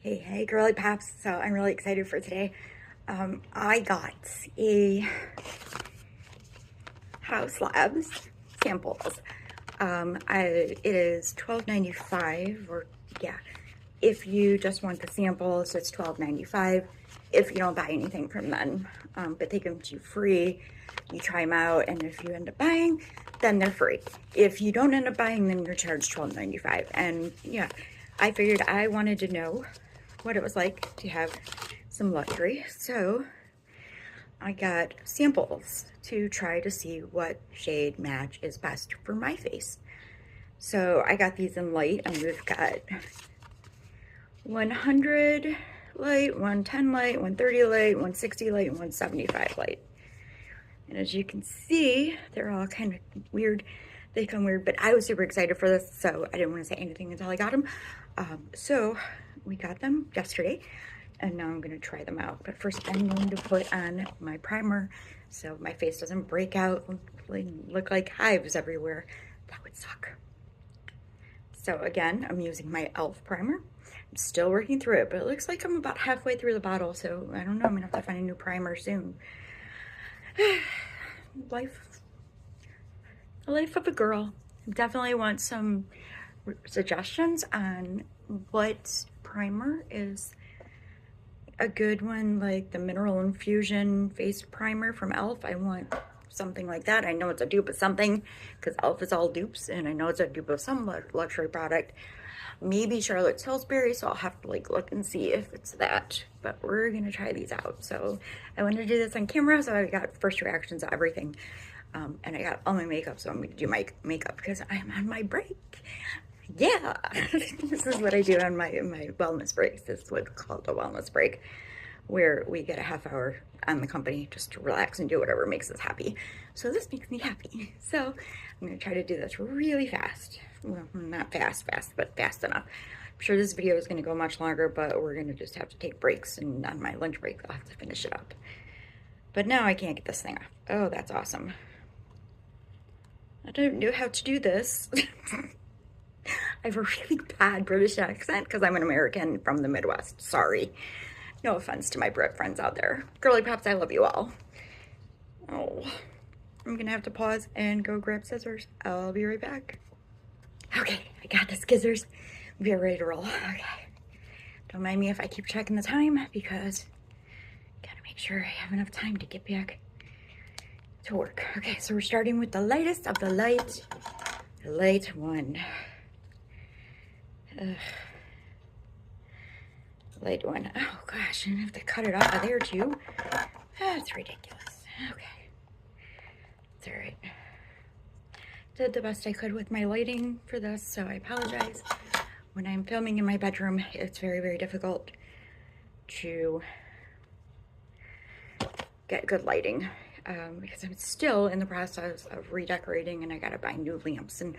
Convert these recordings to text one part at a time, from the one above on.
Hey, girly paps. So I'm really excited for today. I got a Haus Labs samples. It is $12.95, or yeah, if you just want the samples, it's $12.95. If you don't buy anything from them, but they give them to you free. You try them out, and if you end up buying, then they're free. If you don't end up buying, then you're charged $12.95. And yeah, I figured I wanted to know what it was like to have some luxury, so I got samples to try to see what shade match is best for my face. So I got these in light, and we've got 100 light, 110 light, 130 light, 160 light, and 175 light. And as you can see, they're all kind of weird. They come weird, but I was super excited for this, so I didn't want to say anything until I got them. So we got them yesterday, and now I'm going to try them out. But first, I'm going to put on my primer so my face doesn't break out, look like hives everywhere. That would suck. So again, I'm using my e.l.f. primer. I'm still working through it, but it looks like I'm about halfway through the bottle, so I don't know. I'm going to have to find a new primer soon. Life of a girl. Definitely want some suggestions on what primer is a good one, like the Mineral Infusion face primer from e.l.f. I want something like that. I know it's a dupe of something because e.l.f. is all dupes, and I know it's a dupe of some luxury product. Maybe Charlotte Tilbury, so I'll have to look and see if it's that. But we're gonna try these out. So I wanted to do this on camera, so I got first reactions of everything. And I got all my makeup, so I'm gonna do my makeup because I'm on my break. Yeah, this is what I do on my wellness breaks. This is what's called a wellness break, where we get a half hour on the company just to relax and do whatever makes us happy. So this makes me happy. So I'm gonna try to do this really fast. Well, not fast, but fast enough. I'm sure this video is gonna go much longer, but we're gonna just have to take breaks, and on my lunch break, I'll have to finish it up. But now I can't get this thing off. Oh, that's awesome. I don't know how to do this. I have a really bad British accent because I'm an American from the Midwest. Sorry. No offense to my Brit friends out there. Girly pops, I love you all. Oh, I'm gonna have to pause and go grab scissors. I'll be right back. Okay, I got the scissors. We're ready to roll. Okay. Don't mind me if I keep checking the time because I gotta make sure I have enough time to get back to work. Okay, so we're starting with the lightest of the light. The light one. Light one. Oh gosh, I have to cut it off of there too. That's ridiculous. Okay. It's all right. Did the best I could with my lighting for this, so I apologize. When I'm filming in my bedroom, it's very, very difficult to get good lighting because I'm still in the process of redecorating, and I gotta buy new lamps and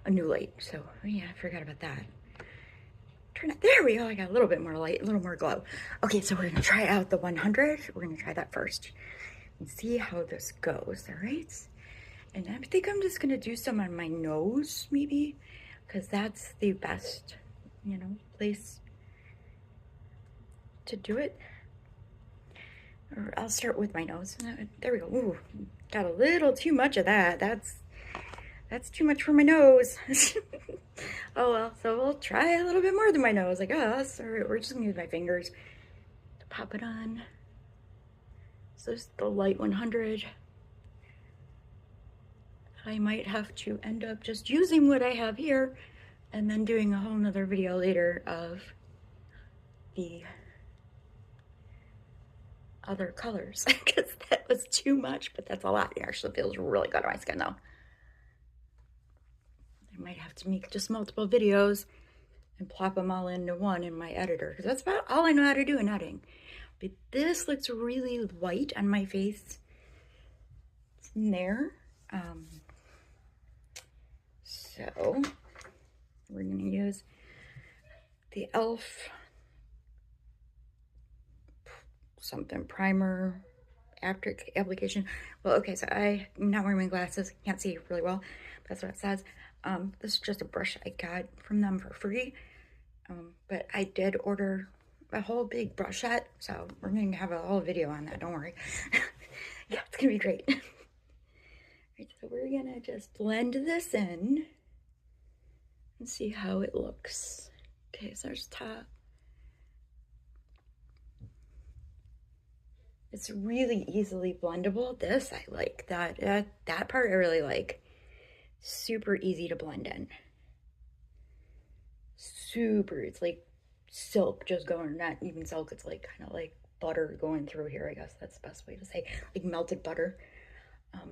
a new light. So yeah, I forgot about that. Turn it, there we go. I got a little bit more light, a little more glow. Okay, so we're gonna try out the 100. We're gonna try that first and see how this goes, all right? And I think I'm just gonna do some on my nose, maybe, because that's the best, place to do it. Or I'll start with my nose. There we go. Ooh, got a little too much of that. That's too much for my nose. Oh well, so we'll try a little bit more than my nose, I guess. Or we're just gonna use my fingers to pop it on. So this is the light 100. I might have to end up just using what I have here and then doing a whole nother video later of the other colors because that was too much, but that's a lot. It actually feels really good on my skin though. I might have to make just multiple videos and plop them all into one in my editor because that's about all I know how to do in editing. But this looks really white on my face. It's in there. So we're gonna use the e.l.f. something primer after application. Well, okay, so I'm not wearing my glasses, can't see really well. That's what it says. This is just a brush I got from them for free. But I did order a whole big brush set, so we're gonna have a whole video on that, don't worry. Yeah, it's gonna be great. Right, so we're gonna just blend this in and see how it looks. Okay, so there's top. It's really easily blendable. This, I like that. That part I really like. Super easy to blend in. Super, it's like silk just going, not even silk, it's like kind of like butter going through here, I guess that's the best way to say, like melted butter.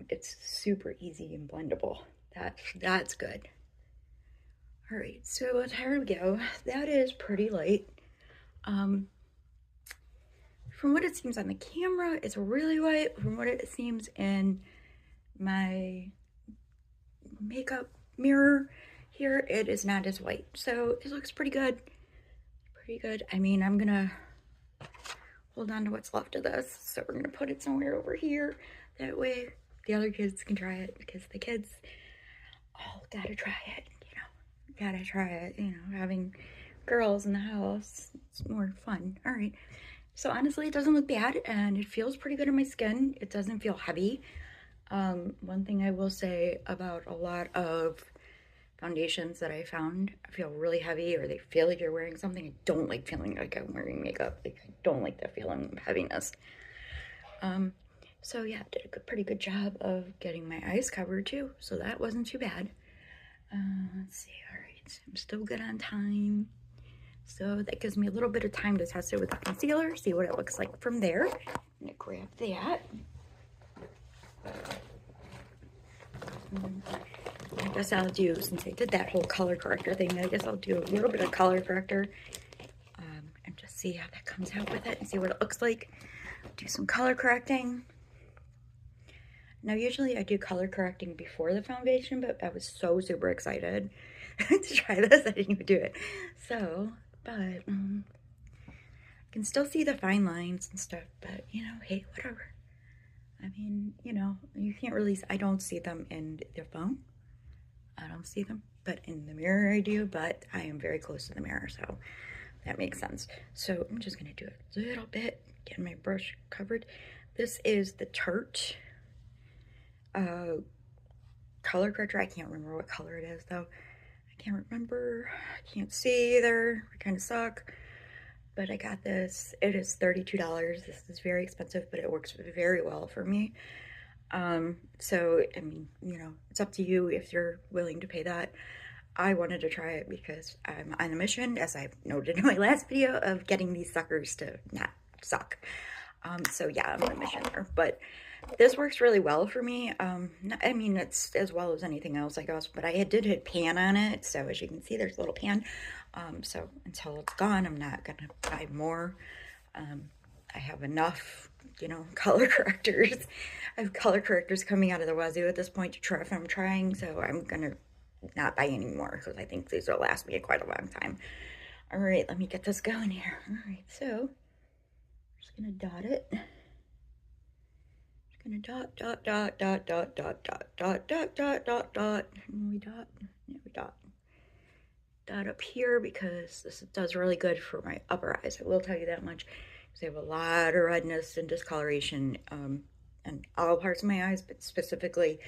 It's super easy and blendable. That's good. All right, so there we go. That is pretty light. From what it seems on the camera, it's really white. From what it seems in my makeup mirror here, it is not as white. So it looks pretty good. Pretty good. I mean, I'm gonna hold on to what's left of this. So we're gonna put it somewhere over here. That way the other kids can try it, because the kids all gotta try it, you know. Gotta try it, you know, having girls in the house, it's more fun. All right. So honestly, it doesn't look bad, and it feels pretty good on my skin. It doesn't feel heavy. One thing I will say about a lot of foundations that I found feel really heavy, or they feel like you're wearing something. I don't like feeling like I'm wearing makeup. Like, I don't like that feeling of heaviness. So yeah, did a pretty good job of getting my eyes covered too, so that wasn't too bad. Let's see. All right, I'm still good on time. So that gives me a little bit of time to test it with the concealer, see what it looks like from there. I'm gonna grab that. I guess I'll do, since I did that whole color corrector thing, I guess I'll do a little bit of color corrector and just see how that comes out with it and see what it looks like. Do some color correcting. Now, usually I do color correcting before the foundation, but I was so super excited to try this, I didn't even do it. So, but I can still see the fine lines and stuff, but you know, hey, whatever. I mean, you know, you can't really, I don't see them in the phone. I don't see them, but in the mirror I do, but I am very close to the mirror, so that makes sense. So I'm just gonna do a little bit, get my brush covered. This is the Tarte color corrector. I can't remember what color it is though. I can't remember, I can't see either, I kind of suck. But I got this, it is $32. This is very expensive, but it works very well for me. So, I mean, you know, it's up to you if you're willing to pay that. I wanted to try it because I'm on a mission, as I've noted in my last video, of getting these suckers to not suck. So yeah, I'm on a mission there, but this works really well for me. I mean, it's as well as anything else, I guess, but I did hit pan on it. So as you can see, there's a little pan. So until it's gone, I'm not gonna buy more. I have enough, you know, color correctors. I have color correctors coming out of the wazoo at this point to try if I'm trying, so I'm gonna not buy any more because I think these will last me quite a long time. All right, let me get this going here. All right, so I'm just gonna dot it. Just gonna dot, dot, dot, dot, dot, dot, dot, dot, dot, dot, dot, dot, and we dot, yeah, we dot. Dot up here because this does really good for my upper eyes. I will tell you that much. Because I have a lot of redness and discoloration in all parts of my eyes, but specifically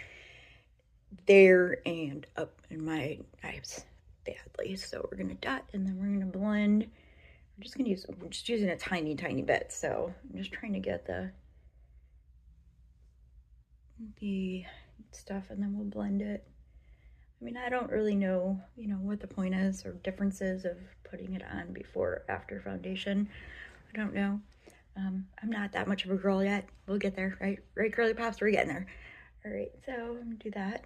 there and up in my eyes badly. So we're gonna dot and then we're gonna blend. I'm just using a tiny, tiny bit. So I'm just trying to get the stuff, and then we'll blend it. I mean, I don't really know, you know, what the point is or differences of putting it on before or after foundation. I don't know. I'm not that much of a girl yet. We'll get there, right? Right, girly pops, we're getting there. All right, so I'm gonna do that.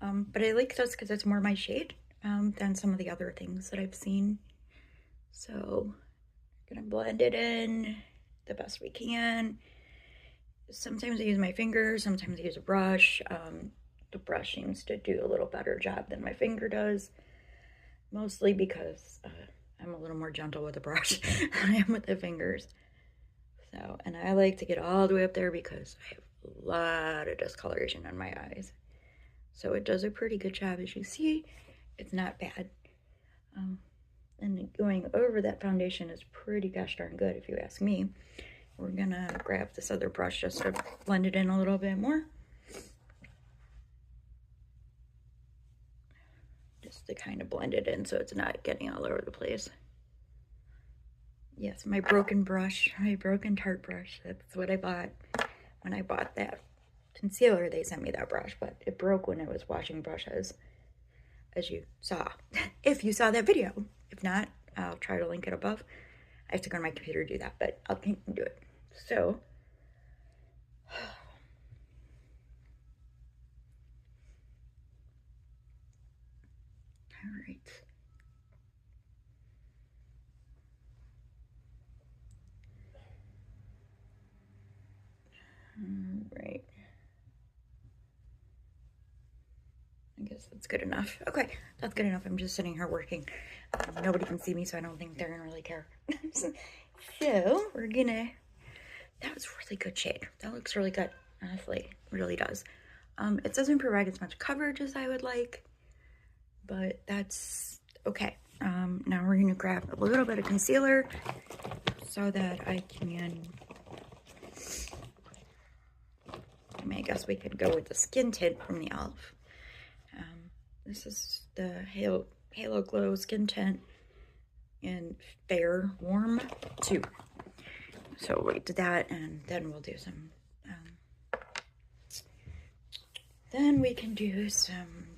But I like this because it's more my shade than some of the other things that I've seen. So I'm gonna blend it in the best we can. Sometimes I use my fingers, sometimes I use a brush. The brush seems to do a little better job than my finger does, mostly because I'm a little more gentle with the brush than I am with the fingers. So, and I like to get all the way up there because I have a lot of discoloration on my eyes. So it does a pretty good job, as you see. it's not bad. And going over that foundation is pretty gosh darn good if you ask me. We're gonna grab this other brush just to blend it in a little bit more. Just to kind of blend it in so it's not getting all over the place. Yes, my broken brush, my broken Tarte brush. That's what I bought when I bought that concealer. They sent me that brush, but it broke when I was washing brushes, as you saw. If you saw that video. If not, I'll try to link it above. I have to go to my computer to do that, but I'll do it. So, all right. All right. I guess that's good enough. Okay, that's good enough. I'm just sitting here working. Nobody can see me, so I don't think they're gonna really care. So we're gonna, that was a really good shade. That looks really good, honestly, it really does. It doesn't provide as much coverage as I would like, but that's okay. Now we're gonna grab a little bit of concealer so that I can, I guess we could go with the skin tint from the e.l.f. This is the Halo Glow Skin Tint in Fair Warm 2. So we'll do that, and then we'll do some, then we can do some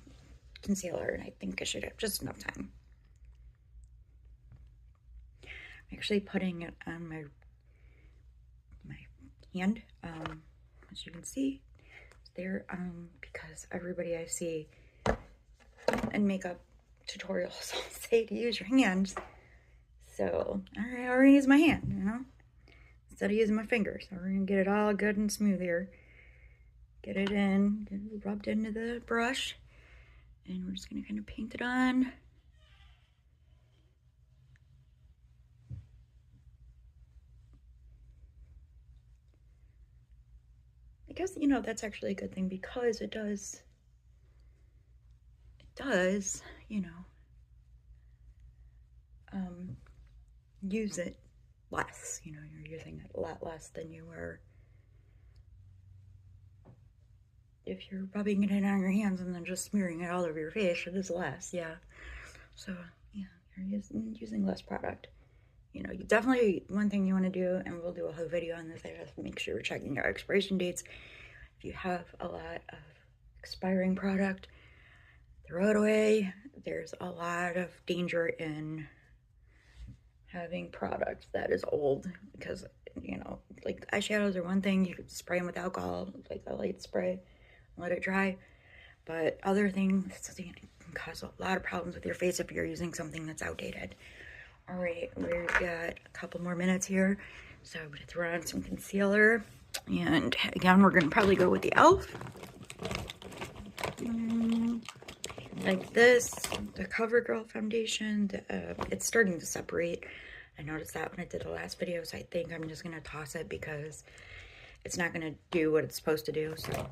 concealer, and I think I should have just enough time. I'm actually putting it on my hand, as you can see, it's there, because everybody I see in makeup tutorials all say to use your hands. So, alright, I'll use my hand, you know, instead of using my fingers. So we're gonna get it all good and smooth here. Get it in, get it rubbed into the brush, and we're just gonna kind of paint it on. I guess, you know, that's actually a good thing because it does, you know, use it less. You know, you're using it a lot less than you were if you're rubbing it in on your hands and then just smearing it all over your face. It is less, yeah. So, yeah, you're using less product. You know, you definitely, one thing you want to do, and we'll do a whole video on this, I have to make sure you're checking your expiration dates. If you have a lot of expiring product, throw it away. There's a lot of danger in having product that is old because, you know, like eyeshadows are one thing, you could spray them with alcohol, like a light spray, let it dry. But other things, it can cause a lot of problems with your face if you're using something that's outdated. All right, we've got a couple more minutes here. So I'm gonna throw on some concealer. And again, we're gonna probably go with the e.l.f. Like this, the CoverGirl foundation, it's starting to separate. I noticed that when I did the last video, so I think I'm just gonna toss it because it's not gonna do what it's supposed to do. So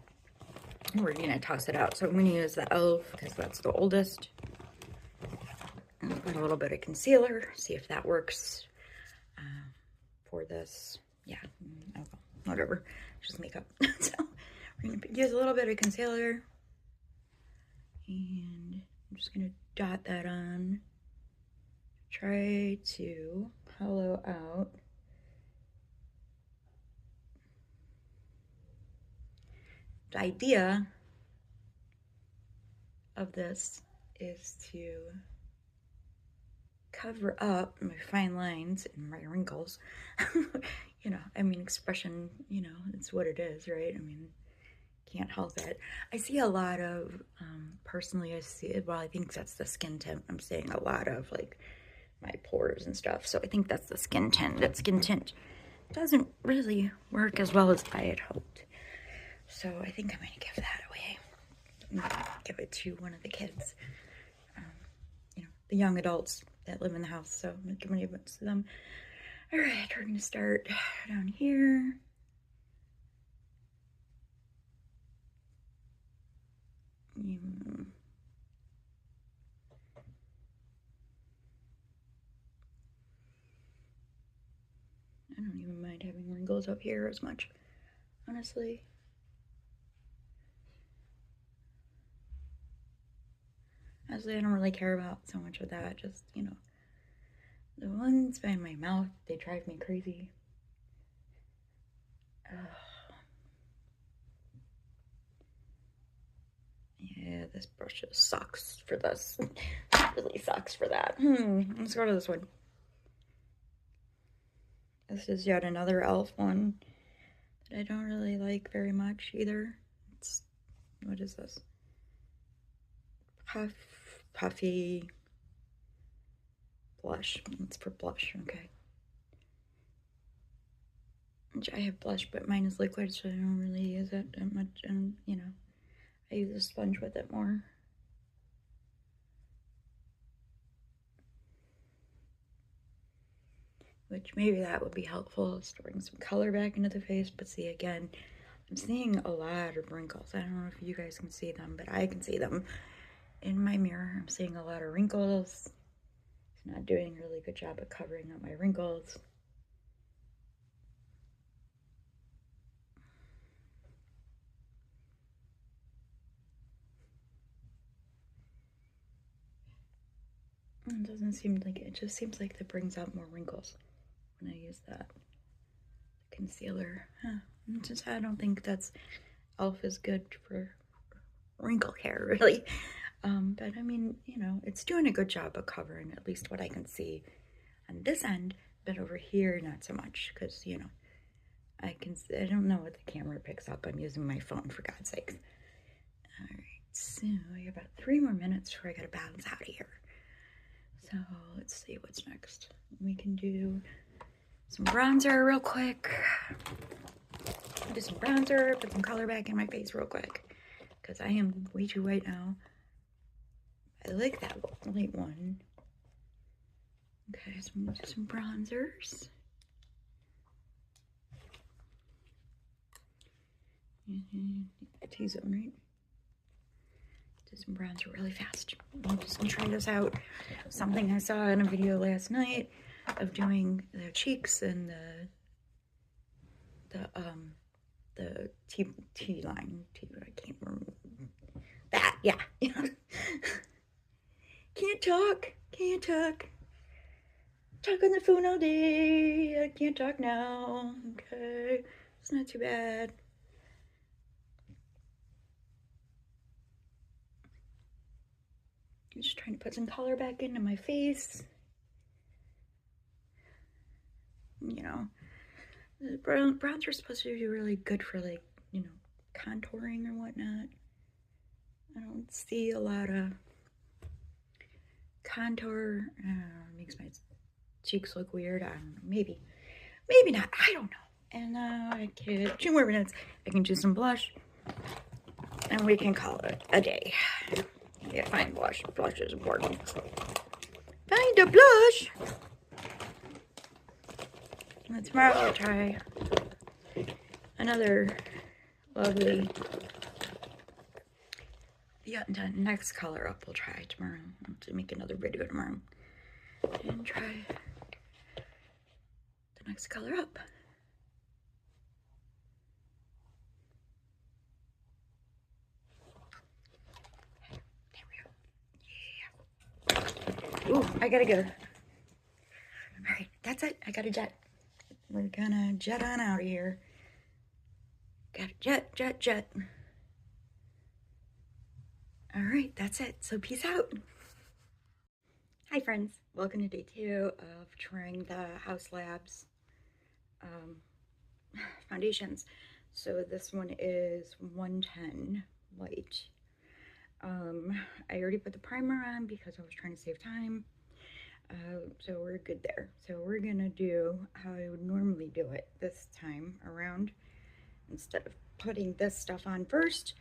we're gonna toss it out. So I'm gonna use the e.l.f. because that's the oldest. And put a little bit of concealer, see if that works for this. Yeah, whatever, just makeup. So we're gonna use a little bit of concealer, and I'm just gonna dot that on. Try to hollow out. The idea of this is to cover up my fine lines and my wrinkles. You know, I mean, expression, you know, it's what it is, right? I mean, can't help it. I see a lot of, personally, I see it, well, I think that's the skin tint. I'm seeing a lot of, like, my pores and stuff. So I think that's the skin tint. That skin tint doesn't really work as well as I had hoped. So I think I'm going to give that away. I'm going to give it to one of the kids, you know, the young adults that live in the house. So I'm going to give it to them. All right, we're going to start down here. wrinkles up here as much, honestly. Honestly, I don't really care about so much of that. Just, you know, the ones by my mouth, they drive me crazy. Yeah, this brush just sucks for this. It really sucks for that. Let's go to this one. This is yet another e.l.f. one that I don't really like very much either. It's, what is this? Puffy blush. It's for blush, okay. I have blush, but mine is liquid, so I don't really use it that much, and you know, I use a sponge with it more. Which maybe that would be helpful, storing some color back into the face. But see, again, I'm seeing a lot of wrinkles. I don't know if you guys can see them, but I can see them in my mirror. I'm seeing a lot of wrinkles. It's not doing a really good job of covering up my wrinkles. It doesn't seem like it just seems like that brings out more wrinkles when I use that concealer. I don't think that's e.l.f. is good for wrinkle care, really. But I mean, you know, it's doing a good job of covering at least what I can see on this end, but over here, not so much, because, you know, I don't know what the camera picks up. I'm using my phone, for God's sakes. All right, so we have about 3 more minutes before I gotta bounce out of here. So let's see what's next. We can do some bronzer real quick. Do some bronzer, put some color back in my face real quick, because I am way too white now. I like that light one. Okay, so I'm gonna do some bronzers. T-zone, right? Do some bronzer really fast. I'm just gonna try this out. Something I saw in a video last night of doing the cheeks and the T line. I can't remember that. Yeah. Can't talk. Talk on the phone all day. I can't talk now. Okay, it's not too bad. I'm just trying to put some color back into my face. You know, the browns are supposed to be really good for, like, you know, contouring or whatnot. I don't see a lot of contour. Makes my cheeks look weird. I don't know. Maybe not. I don't know. And I can 2 more minutes. I can do some blush, and we can call it a day. Yeah, find blush. Blush is important. Find a blush. And tomorrow I'll try another lovely. The next color up we'll try tomorrow. I'll have to make another video tomorrow and try the next color up. Ooh, I gotta go. All right, that's it. I gotta jet. We're gonna jet on out of here. Gotta jet. All right, that's it. So peace out. Hi, friends. Welcome to day 2 of trying the Haus Labs foundations. So this one is 110 light. I already put the primer on because I was trying to save time. So we're good there. So we're gonna do how I would normally do it this time around. Instead of putting this stuff on first,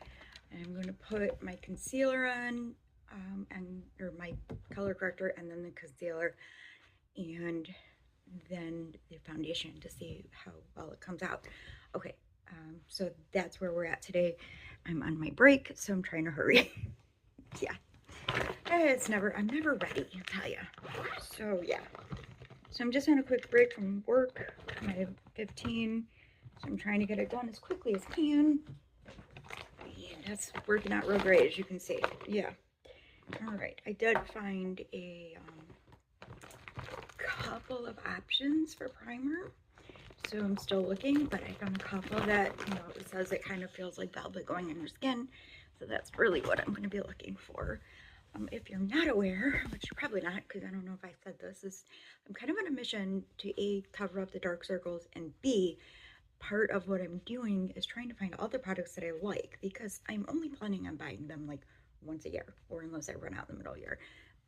I'm gonna put my concealer on, or my color corrector, and then the concealer, and then the foundation to see how well it comes out. Okay, so that's where we're at today. I'm on my break, so I'm trying to hurry. Yeah, I'm never ready, I'll tell you. So yeah, so I'm just on a quick break from work. I have 15 So I'm trying to get it done as quickly as I can. And that's working out real great, as you can see. Yeah. All right. I did find a couple of options for primer. So I'm still looking, but I found a couple that, you know, it says it kind of feels like velvet going in your skin. So that's really what I'm going to be looking for. If you're not aware, which you're probably not, because I don't know if I said this, is I'm kind of on a mission to A, cover up the dark circles, and B, part of what I'm doing is trying to find all the products that I like, because I'm only planning on buying them like once a year, or unless I run out in the middle of the year.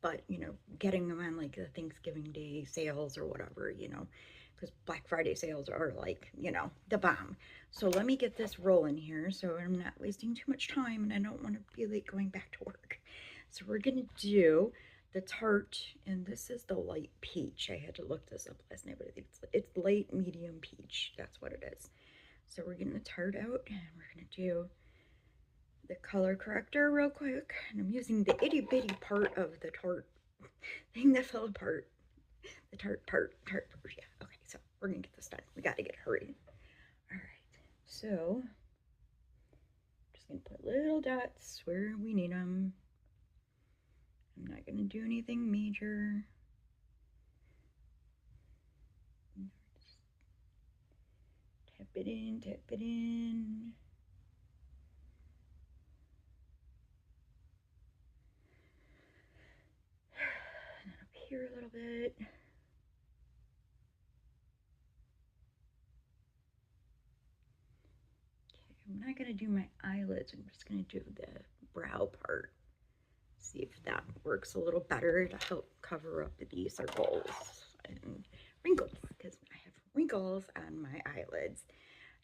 But, you know, getting them on like the Thanksgiving Day sales or whatever, you know, because Black Friday sales are like, you know, the bomb. So let me get this rolling here so I'm not wasting too much time and I don't want to be late going back to work. So we're going to do the Tarte, and this is the light peach. I had to look this up last night, but I think it's light medium peach. That's what it is. So we're getting the Tarte out, and we're going to do the color corrector real quick. And I'm using the itty bitty part of the Tarte thing that fell apart. The Tarte part. Yeah, okay, so we're going to get this done. We got to get hurried. All right, so just going to put little dots where we need them. I'm not going to do anything major. Tap it in, tap it in. And up here a little bit. Okay, I'm not going to do my eyelids. I'm just going to do the brow part. See if that works a little better to help cover up the circles and wrinkles, because I have wrinkles on my eyelids.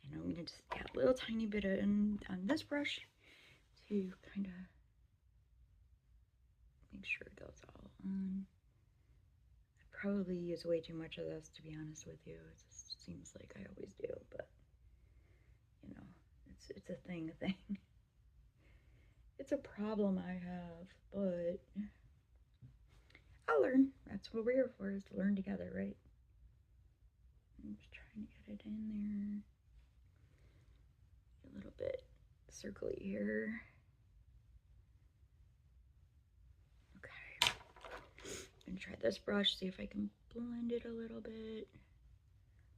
And I'm going to just add a little tiny bit on this brush to kind of make sure it goes all on. I probably use way too much of this, to be honest with you. It just seems like I always do, but you know, it's a thing. It's a problem I have, but I'll learn. That's what we're here for, is to learn together, right? I'm just trying to get it in there. A little bit circly here. Okay. I'm gonna try this brush, see if I can blend it a little bit.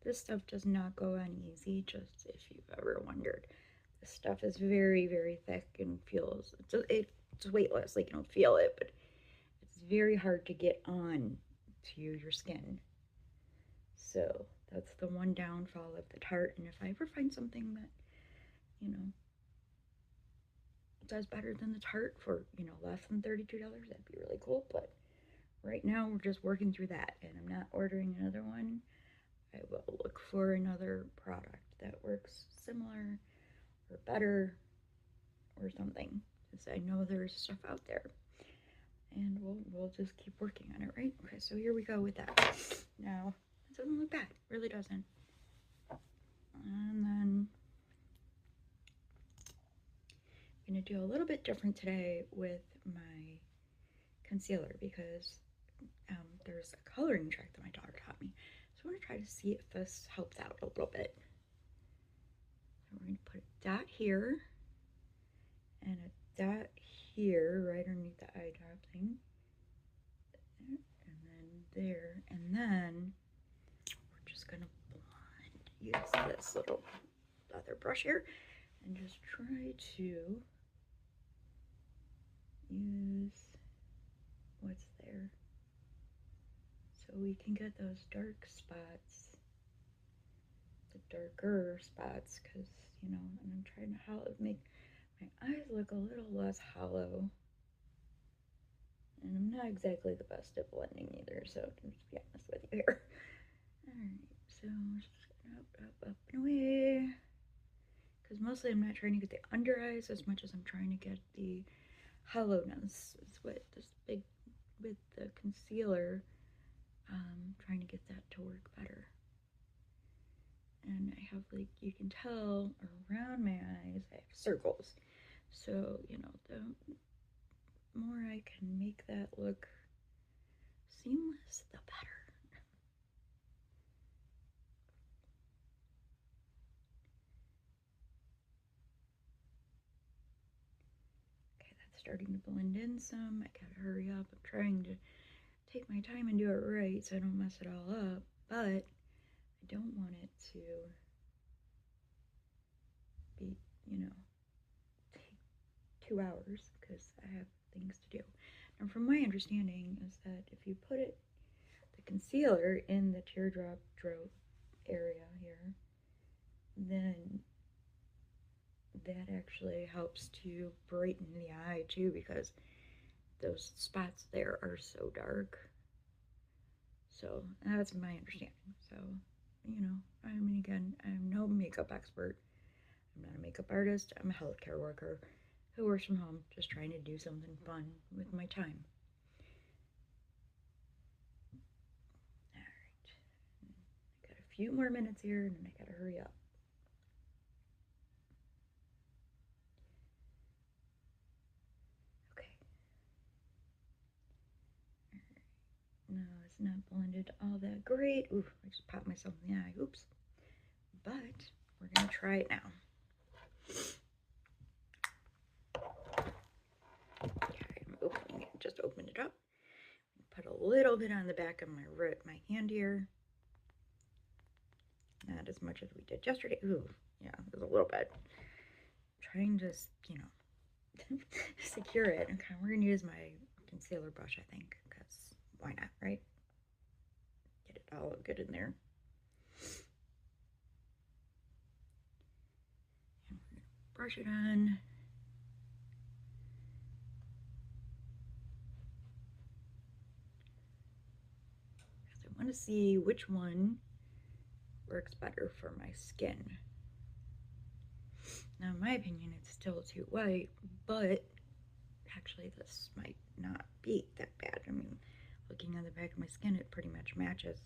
This stuff does not go on easy, just if you've ever wondered. This stuff is very, very thick and feels, it's weightless, like you don't feel it, but it's very hard to get on to your skin. So that's the one downfall of the Tarte. And if I ever find something that, you know, does better than the Tarte for, you know, less than $32, that'd be really cool. But right now we're just working through that, and I'm not ordering another one. I will look for another product that works similar or better or something, because I know there's stuff out there, and we'll just keep working on it, right? Okay, so here we go with that. Now, it doesn't look bad, it really doesn't. And then I'm gonna do a little bit different today with my concealer, because there's a coloring trick that my daughter taught me. So I want to try to see if this helps out a little bit. So we're going to put a dot here and a dot here right underneath the eye drop thing. And then there. And then we're just going to blend. Use this little other brush here and just try to use what's there, so we can get those dark spots, the darker spots, because, you know, and I'm trying to make my eyes look a little less hollow. And I'm not exactly the best at blending either, so to just be honest with you here. Alright, so we're just going up, and away. Because mostly I'm not trying to get the under eyes as much as I'm trying to get the hollowness. Is what this big, with the concealer, trying to get that to work better. And I have, like, you can tell around my eyes I have circles. So, you know, the more I can make that look seamless, the better. starting to blend in some. I gotta hurry up. I'm trying to take my time and do it right so I don't mess it all up, but I don't want it to be, you know, take 2 hours because I have things to do. And from my understanding is that if you put the concealer in the teardrop area here, then that actually helps to brighten the eye too, because those spots there are so dark. So that's my understanding. So, you know, I mean, again, I'm no makeup expert. I'm not a makeup artist. I'm a healthcare worker who works from home, just trying to do something fun with my time. All right, I got a few more minutes here, and then I gotta hurry up. Okay. No, it's not blended all that great. Ooh, I just popped myself in the eye. Oops. But we're gonna try it now. Okay, I'm opening it. Just opened it up. Put a little bit on the back of my hand here. Not as much as we did yesterday. Ooh, yeah, it was a little bit. Trying to, you know, secure it. Okay, we're gonna use my concealer brush, I think, because why not, right? Get it all good in there. And we're gonna brush it on. Because I want to see which one works better for my skin. Now, in my opinion, it's still too white, but actually this might not be that bad. I mean, looking on the back of my skin, it pretty much matches.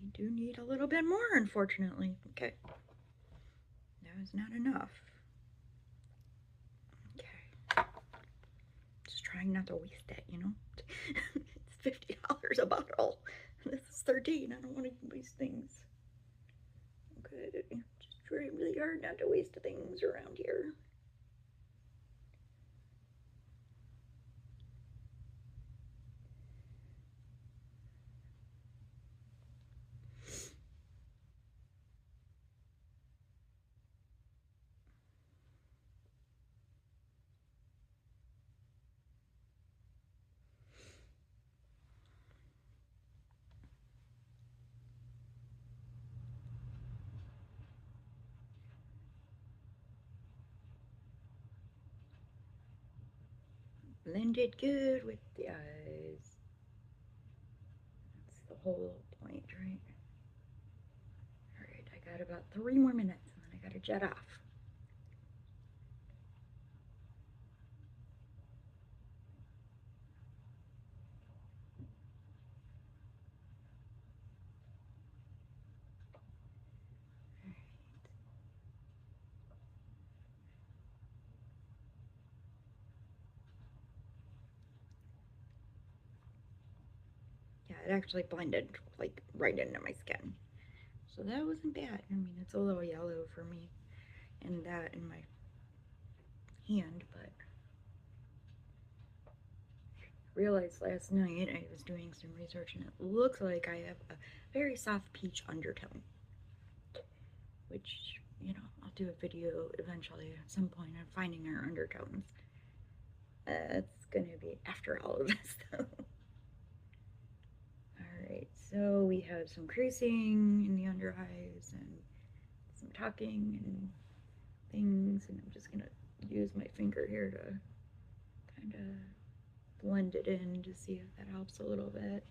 I do need a little bit more, unfortunately. Okay. That was not enough. Okay. Just trying not to waste it, you know? It's $50 a bottle. This is 13. I don't want to waste things. Okay. Just trying really hard not to waste things around here. Blended good with the eyes. That's the whole point, right? Alright, I got about 3 more minutes and then I gotta jet off. Yeah, it actually blended like right into my skin. So that wasn't bad. I mean, it's a little yellow for me and that in my hand, but I realized last night I was doing some research and it looks like I have a very soft peach undertone, which, you know, I'll do a video eventually at some point on finding our undertones. It's gonna be after all of this though. Alright, so we have some creasing in the under eyes and some tucking and things, and I'm just gonna use my finger here to kind of blend it in to see if that helps a little bit.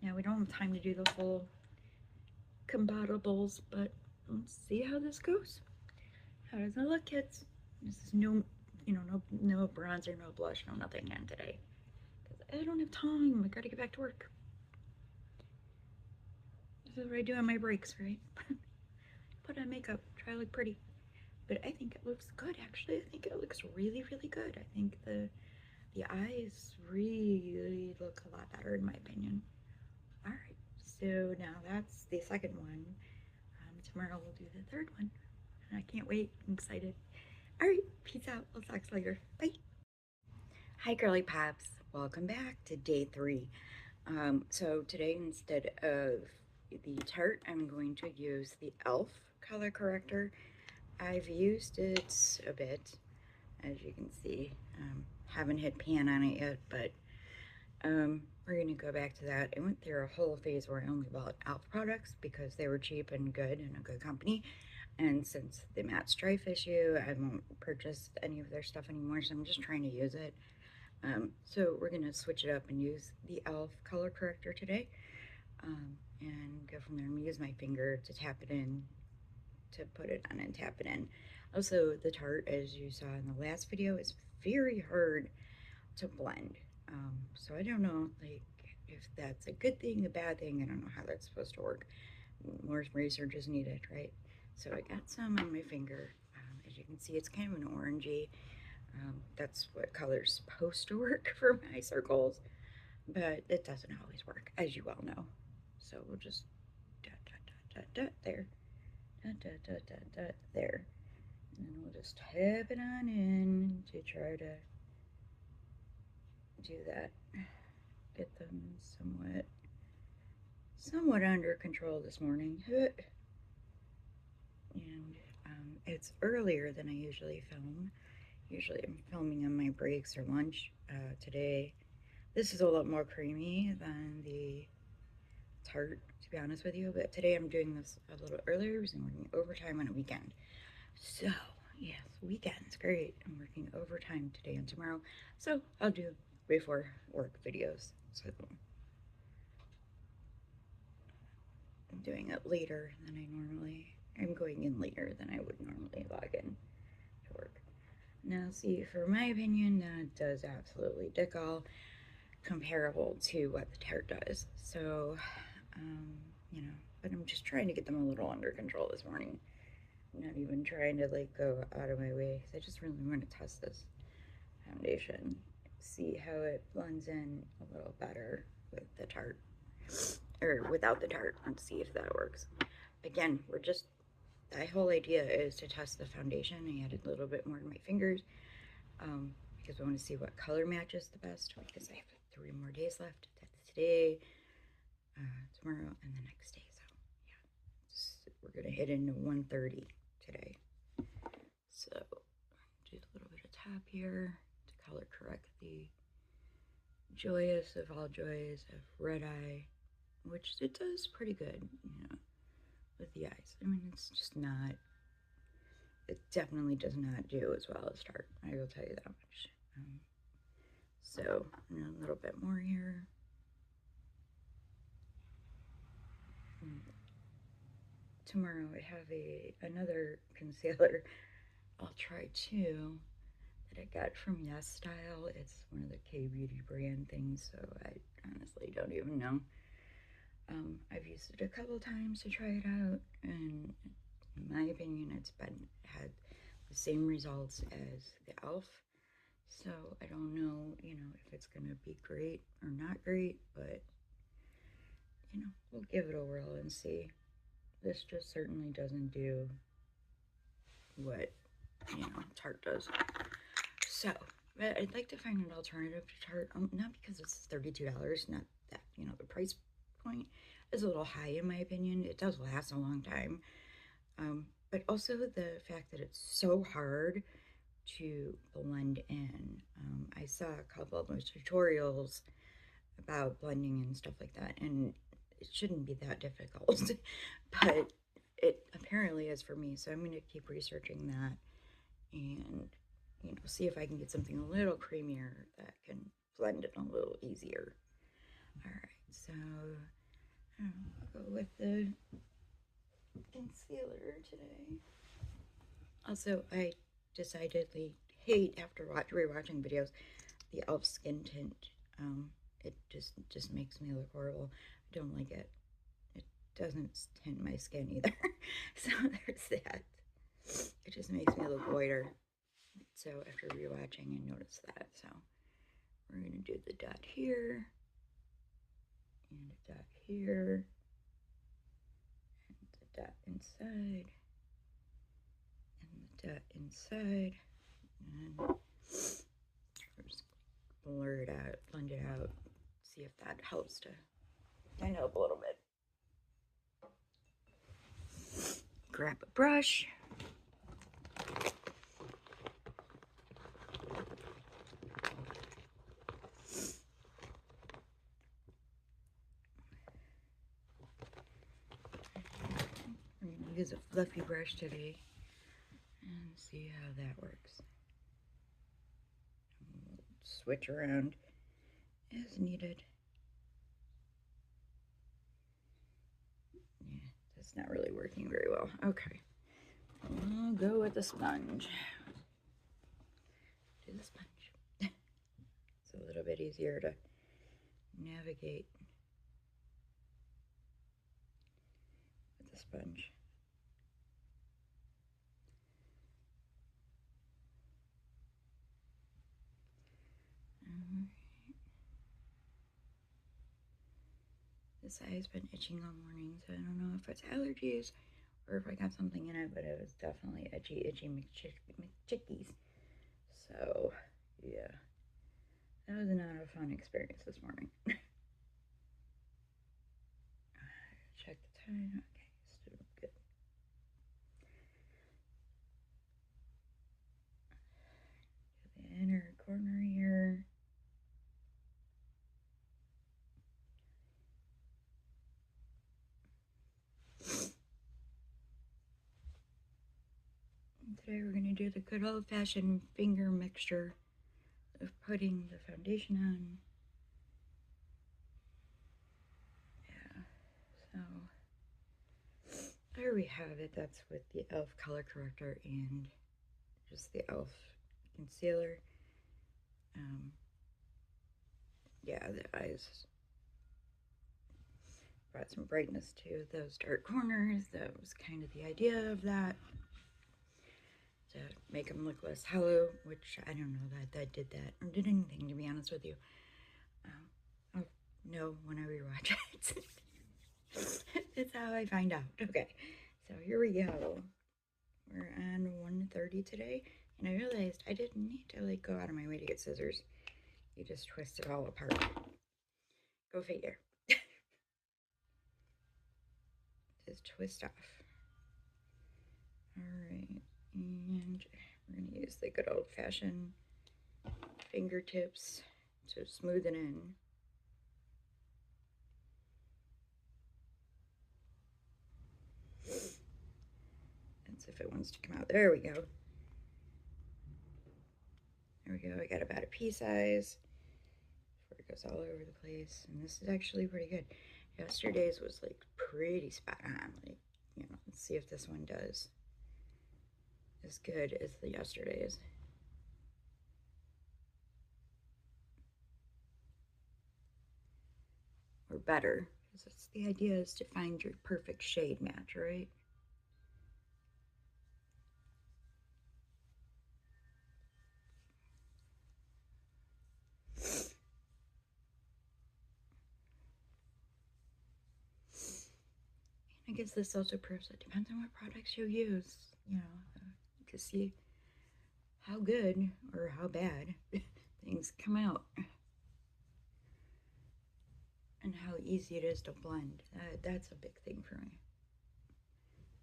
Now we don't have time to do the full compatibles, but let's see how this goes. How does it look, kids? This is no, you know, no bronzer, no blush, no nothing on today. Because I don't have time. I gotta get back to work. This is what I do on my breaks, right? Put on makeup, try to look pretty. But I think it looks good, actually. I think it looks really, really good. I think the eyes really look a lot better in my opinion. All right, so now that's the second one. Tomorrow we'll do the third one. And I can't wait. I'm excited. All right, peace out. We'll talk later. Bye. Hi, Girly Pops. Welcome back to day 3. So today, instead of the Tarte, I'm going to use the e.l.f. color corrector. I've used it a bit, as you can see. Haven't hit pan on it yet, but we're going to go back to that. I went through a whole phase where I only bought e.l.f. products because they were cheap and good and a good company. And since the matte strife issue, I won't purchase any of their stuff anymore, so I'm just trying to use it. So we're going to switch it up and use the e.l.f. color corrector today, and go from there. I'm going to use my finger to tap it in, to put it on and tap it in. Also, the Tarte, as you saw in the last video, is very hard to blend. So I don't know, like, if that's a good thing, a bad thing. I don't know how that's supposed to work. More research is needed, right? So I got some on my finger. As you can see, it's kind of an orangey. That's what color's supposed to work for my circles, but it doesn't always work, as you well know. So we'll just dot, dot, dot, dot, dot, there. Dot, dot, dot, dot, dot, there. And then we'll just tap it on in to try to do that. Get them somewhat under control this morning. And it's earlier than I usually film. Usually I'm filming on my breaks or lunch. Today, this is a lot more creamy than the Tarte, to be honest with you, but today I'm doing this a little earlier because I'm working overtime on a weekend. So, yes, weekend's great. I'm working overtime today and tomorrow, so I'll do before work videos. So I'm doing it later than I'm going in later than I would normally log in to work. Now, see, for my opinion, that does absolutely dick all comparable to what the Tarte does. So, you know, but I'm just trying to get them a little under control this morning. I'm not even trying to like go out of my way. I just really want to test this foundation, see how it blends in a little better with the Tarte, or without the Tarte, and see if that works. Again, the whole idea is to test the foundation. I added a little bit more to my fingers, because I want to see what color matches the best, because I have 3 more days left. That's today, tomorrow, and the next day. So yeah, we're gonna hit into 1:30 today. So do a little bit of tap here to color correct the joyous of all joys of red eye, which it does pretty good, you know, with the eyes. I mean, it's just not, it definitely does not do as well as Tarte, I will tell you that much. So a little bit more here. Tomorrow I have another concealer I'll try too, that I got from Yes Style. It's one of the K-Beauty brand things, so I honestly don't even know. I've used it a couple times to try it out, and in my opinion, it's had the same results as the e.l.f. So I don't know, you know, if it's gonna be great or not great, but you know, we'll give it a whirl and see. This just certainly doesn't do what, you know, Tarte does. So, but I'd like to find an alternative to Tarte, not because it's $32, not that, you know, the price point is a little high in my opinion. It does last a long time, but also the fact that it's so hard to blend in. I saw a couple of those tutorials about blending and stuff like that, and it shouldn't be that difficult, but it apparently is for me, so I'm going to keep researching that and, you know, see if I can get something a little creamier that can blend it a little easier. All right, so I'll go with the concealer today. Also, I decidedly hate, after rewatching videos, the e.l.f. skin tint. It just makes me look horrible. I don't like it. It doesn't tint my skin either. So there's that. It just makes me look whiter. So after rewatching, I noticed that. So we're going to do the dot here, and a dot here, and the dot inside, and the dot inside, and just blur it out, blend it out, see if that helps to stand up a little bit. Grab a brush. We're going to use a fluffy brush today and see how that works. Switch around as needed. Yeah, that's not really working very well. Okay, I'll go with the sponge. Do the sponge. It's a little bit easier to navigate with the sponge. This eye's been itching all morning, so I don't know if it's allergies or if I got something in it, but it was definitely itchy McChickies. So, yeah. That was not a fun experience this morning. Check the time. Okay, still good. Do the inner corner here. Today we're going to do the good old-fashioned finger mixture of putting the foundation on. Yeah, so there we have it. That's with the e.l.f. color corrector and just the e.l.f. concealer. Yeah, the eyes brought some brightness to those dark corners. That was kind of the idea of that, to make them look less hollow, which I don't know that did that or did anything, to be honest with you. I'll know when I rewatch it. It's how I find out. Okay, so here we go. We're on 130 today, and I realized I didn't need to like go out of my way to get scissors. You just twist it all apart. Go figure. Just twist off. Alright, and we're going to use the good old-fashioned fingertips to smooth it in. That's if it wants to come out. There we go. There we go. I got about a pea size before it goes all over the place. And this is actually pretty good. Yesterday's was like pretty spot on. Like, you know, let's see if this one does as good as the yesterday's. Or better, because that's the idea, is to find your perfect shade match, right? I guess this also proves it depends on what products you use, you know, to see how good or how bad things come out. And how easy it is to blend. That's a big thing for me.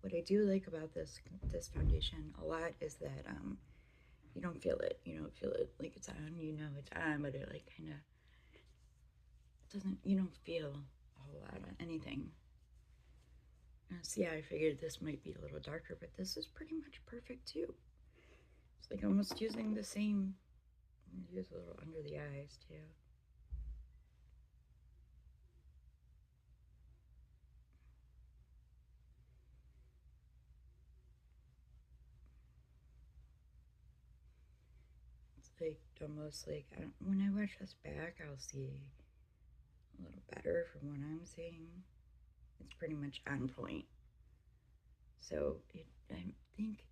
What I do like about this foundation a lot is that you don't feel it. You don't feel it like it's on. You know it's on, but it like kind of doesn't. You don't feel a whole lot of anything. So yeah, I figured this might be a little darker, but this is pretty much perfect too. It's like almost using the same. Use a little under the eyes too. It's like almost like when I watch this back, I'll see a little better from what I'm seeing. it's pretty much on point. So I think,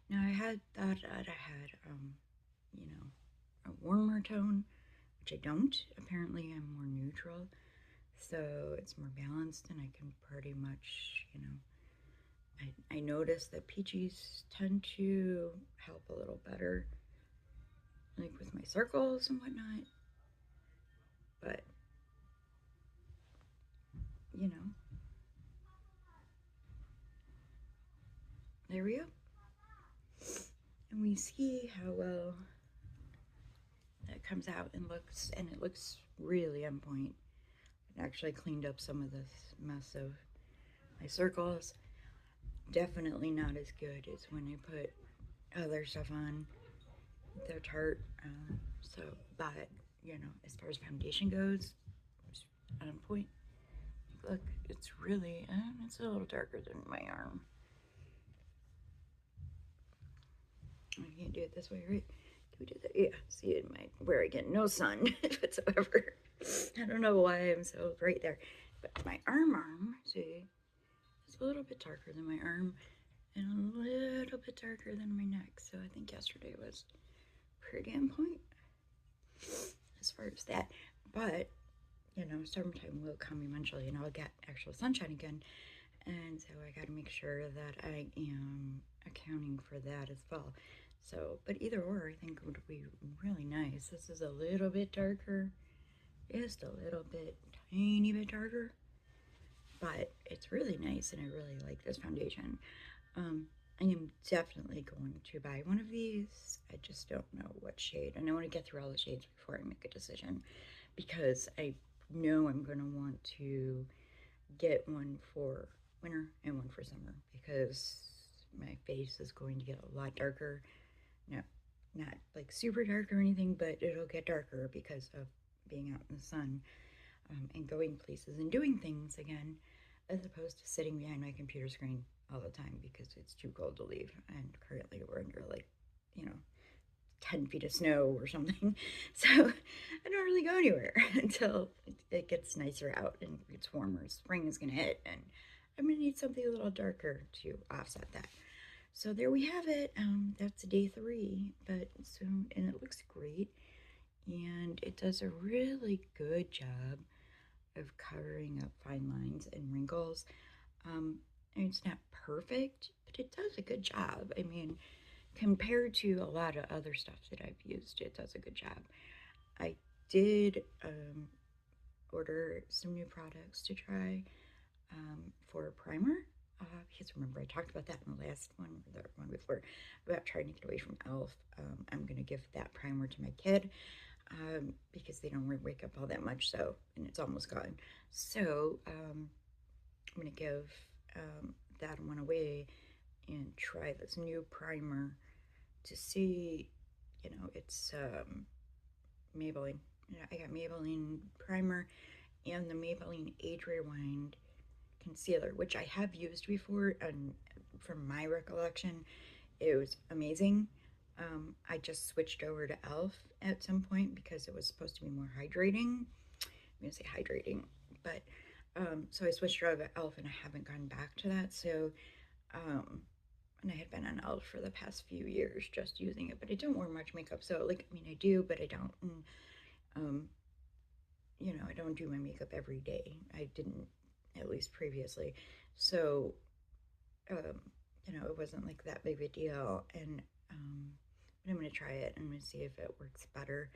now I had thought that I had, you know, a warmer tone, which I don't. Apparently I'm more neutral, so it's more balanced and I can pretty much, I notice that peaches tend to help a little better, like with my circles and whatnot. But, you know, there we go. And we see how well that comes out and looks, and it looks really on point. I actually cleaned up some of this mess of my circles. Definitely not as good as when I put other stuff on. They're tart. But, as far as foundation goes, it's on point. Look, it's really, it's a little darker than my arm. I can't do it this way, right? Do we do that? Yeah, see it where I get no sun whatsoever. I don't know why I'm so bright there. But my arm, see, it's a little bit darker than my arm and a little bit darker than my neck. So I think yesterday was pretty on point as far as that. But, summertime will come eventually and I'll get actual sunshine again. And so I got to make sure that I am accounting for that as well. So, but either or, I think would be really nice. This is a little bit darker, just a little bit, tiny bit darker, but it's really nice and I really like this foundation. I am definitely going to buy one of these. I just don't know what shade, and I want to get through all the shades before I make a decision, because I know I'm going to want to get one for winter and one for summer, because my face is going to get a lot darker. No, not like super dark or anything, but it'll get darker because of being out in the sun, and going places and doing things again, as opposed to sitting behind my computer screen all the time because it's too cold to leave. And currently we're under 10 feet of snow or something. So I don't really go anywhere until it gets nicer out and it gets warmer. Spring is going to hit and I'm going to need something a little darker to offset that. So there we have it. That's day 3, but soon, and it looks great. And it does a really good job of covering up fine lines and wrinkles. And it's not perfect, but it does a good job. I mean, compared to a lot of other stuff that I've used, it does a good job. I did order some new products to try for a primer. Because remember, I talked about that in the last one, or the one before, about trying to get away from e.l.f. I'm going to give that primer to my kid because they don't wake up all that much, so, and it's almost gone. So I'm going to give that one away and try this new primer to see, it's Maybelline. I got Maybelline primer and the Maybelline Age Rewind concealer, which I have used before, and from my recollection, it was amazing. I just switched over to e.l.f. at some point because it was supposed to be more hydrating. I'm going to say hydrating, but so I switched over to e.l.f. and I haven't gone back to that. So, and I had been on e.l.f. for the past few years just using it, but I don't wear much makeup. So, I do, but I don't. And, I don't do my makeup every day. I didn't, at least previously. So, it wasn't like that big of a deal. And, but I'm going to try it. I'm going to see if it works better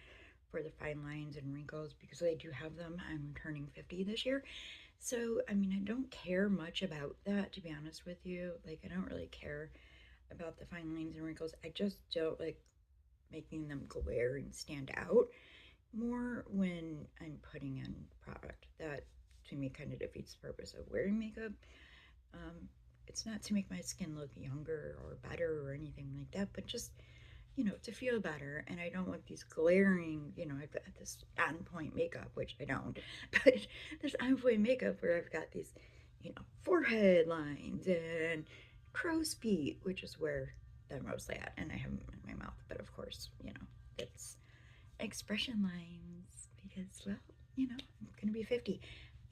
for the fine lines and wrinkles because I do have them. I'm turning 50 this year. So, I don't care much about that, to be honest with you. I don't really care about the fine lines and wrinkles. I just don't like making them glare and stand out more when I'm putting in product. That, to me, kind of defeats the purpose of wearing makeup. It's not to make my skin look younger or better or anything like that, but just, to feel better. And I don't want these glaring, I've got this on-point makeup, which I don't, but this on-point makeup where I've got these, forehead lines and crow's feet, which is where they're mostly at, and I have them in my mouth. But of course, it's expression lines because, well, I'm going to be 50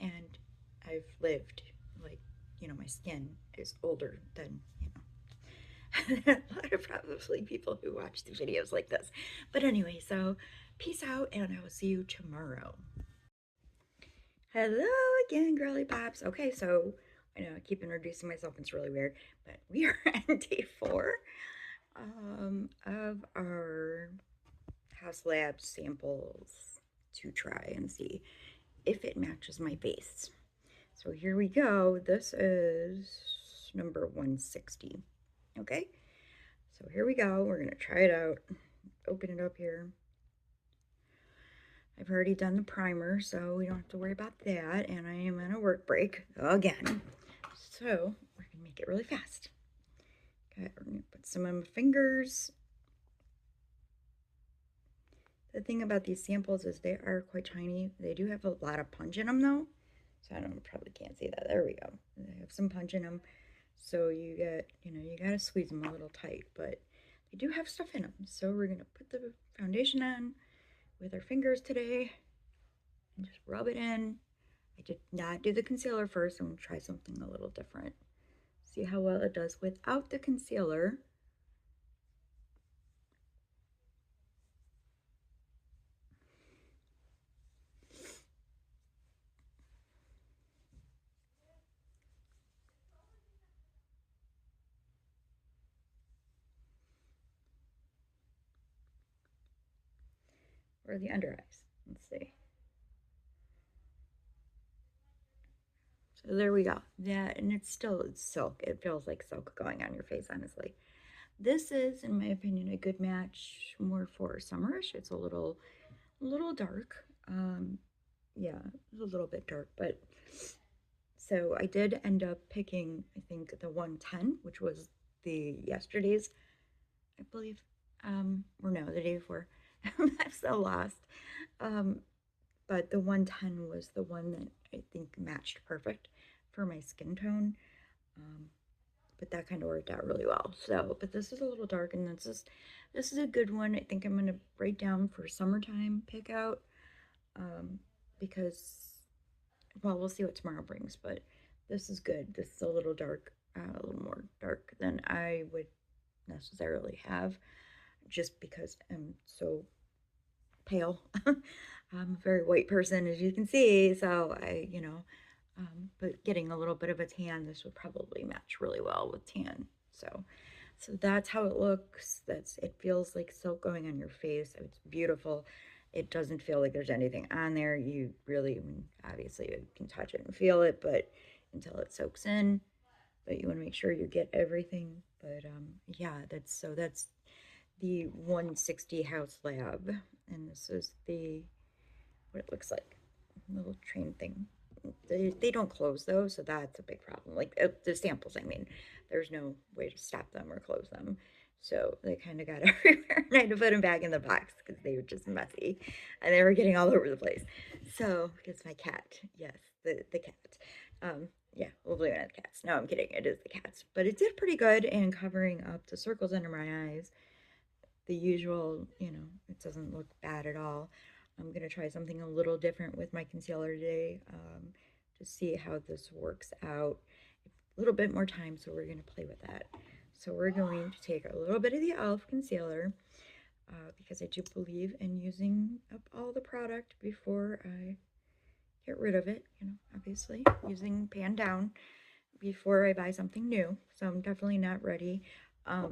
and I've lived like, you know, my skin is older than, you know, a lot of probably people who watch the videos like this. But anyway, so peace out, and I will see you tomorrow. Hello again, girly pops. Okay, so I know I keep introducing myself, it's really weird, but we are on day 4 of our Haus Labs samples to try and see if it matches my face. So here we go. This is number 160. Okay, so here we go. We're gonna try it out. Open it up here. I've already done the primer, so we don't have to worry about that. And I am on a work break again. So we're gonna make it really fast. Okay, we're gonna put some on my fingers. The thing about these samples is they are quite tiny. They do have a lot of punch in them though. So I don't probably can't see that. There we go. They have some punch in them. So you get, you know, you gotta squeeze them a little tight, but they do have stuff in them. So we're gonna put the foundation on with our fingers today and just rub it in. I did not do the concealer first. I'm gonna try something a little different. See how well it does without the concealer. Or the under eyes. Let's see. So there we go. Yeah, and it's silk. It feels like silk going on your face, honestly. This is, in my opinion, a good match more for summerish. It's a little dark. Yeah, it's a little bit dark, but so I did end up picking, I think, the 110, which was the yesterday's, I believe, or no, the day before. I'm so lost. Um, but the 110 was the one that I think matched perfect for my skin tone. Um, but that kind of worked out really well. So, but this is a little dark, and this is a good one. I think I'm gonna write down for summertime pick out, because well, we'll see what tomorrow brings. But this is good. This is a little dark, a little more dark than I would necessarily have, just because I'm so pale. I'm a very white person, as you can see, so I, you know, but getting a little bit of a tan, this would probably match really well with tan. So that's how it looks. It feels like silk going on your face. It's beautiful. It doesn't feel like there's anything on there. You really, I mean, obviously you can touch it and feel it, but until it soaks in, but you want to make sure you get everything. But yeah, that's the 160 Haus Lab, and this is what it looks like, little train thing. They don't close though, so that's a big problem. Like the samples, I mean, there's no way to stop them or close them. So they kind of got everywhere, and I had to put them back in the box because they were just messy, and they were getting all over the place. So it's my cat, yes, the cat. Yeah, we'll blame it on the cats. No, I'm kidding. It is the cats, but it did pretty good in covering up the circles under my eyes. The usual, you know, it doesn't look bad at all. I'm going to try something a little different with my concealer today, to see how this works out. A little bit more time, so we're going to play with that. So we're going to take a little bit of the e.l.f. concealer, because I do believe in using up all the product before I get rid of it, you know, obviously using pan down before I buy something new. So I'm definitely not ready,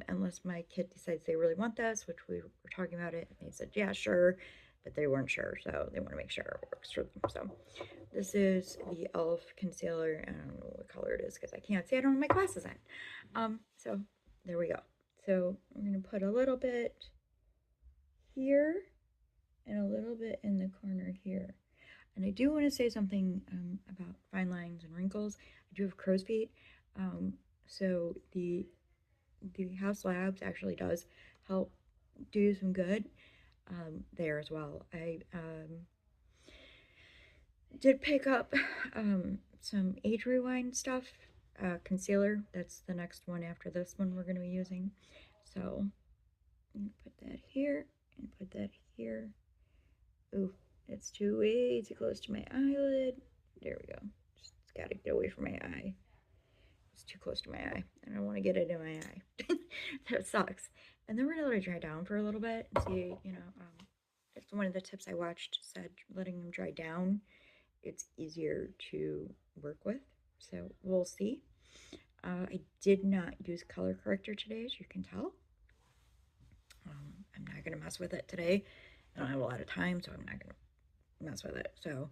unless my kid decides they really want this, which we were talking about it. And they said, yeah, sure, but they weren't sure. So they want to make sure it works for them. So this is the e.l.f. concealer. I don't know what color it is because I can't see. I don't have my glasses on. So there we go. So I'm going to put a little bit here and a little bit in the corner here. And I do want to say something, about fine lines and wrinkles. I do have crow's feet, so the Haus Labs actually does help do some good, there as well. I did pick up, some age rewind stuff, concealer. That's the next one after this one we're going to be using. So put that here and put that here. Ooh, it's way too close to my eyelid. There we go. Just gotta get away from my eye. It's too close to my eye. I don't want to get it in my eye. That sucks. And then we're gonna let it dry down for a little bit and see, it's one of the tips I watched said letting them dry down, it's easier to work with. So we'll see. I did not use color corrector today, as you can tell. I'm not gonna mess with it today. I don't have a lot of time, so I'm not gonna mess with it. So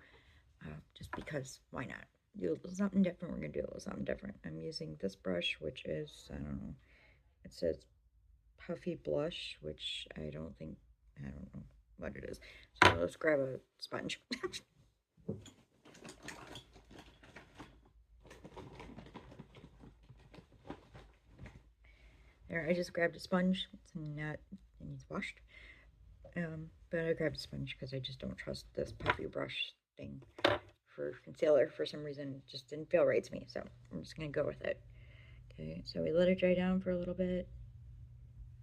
just because, why not? Do a little something different. We're gonna do a little something different. I'm using this brush, which is, I don't know, it says Puffy Blush, which I don't know what it is. So let's grab a sponge. There, I just grabbed a sponge. It's not, it needs washed. But I grabbed a sponge because I just don't trust this puffy brush thing for concealer. For some reason, it just didn't feel right to me. So I'm just gonna go with it. Okay, so we let it dry down for a little bit.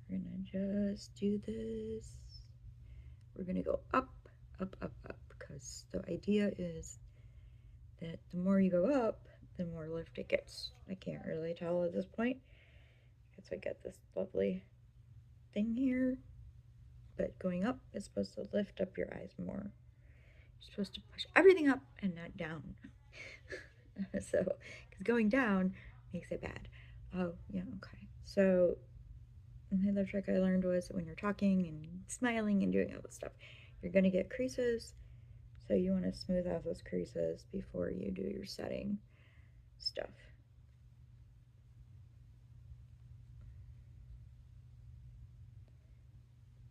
We're gonna just do this. We're gonna go up, up, up, up, because the idea is that the more you go up, the more lift it gets. I can't really tell at this point because I get this lovely thing here, but going up is supposed to lift up your eyes more. You're supposed to push everything up and not down. So, because going down makes it bad. Oh, yeah, okay. So, another trick I learned was when you're talking and smiling and doing all this stuff, you're going to get creases. So, you want to smooth out those creases before you do your setting stuff.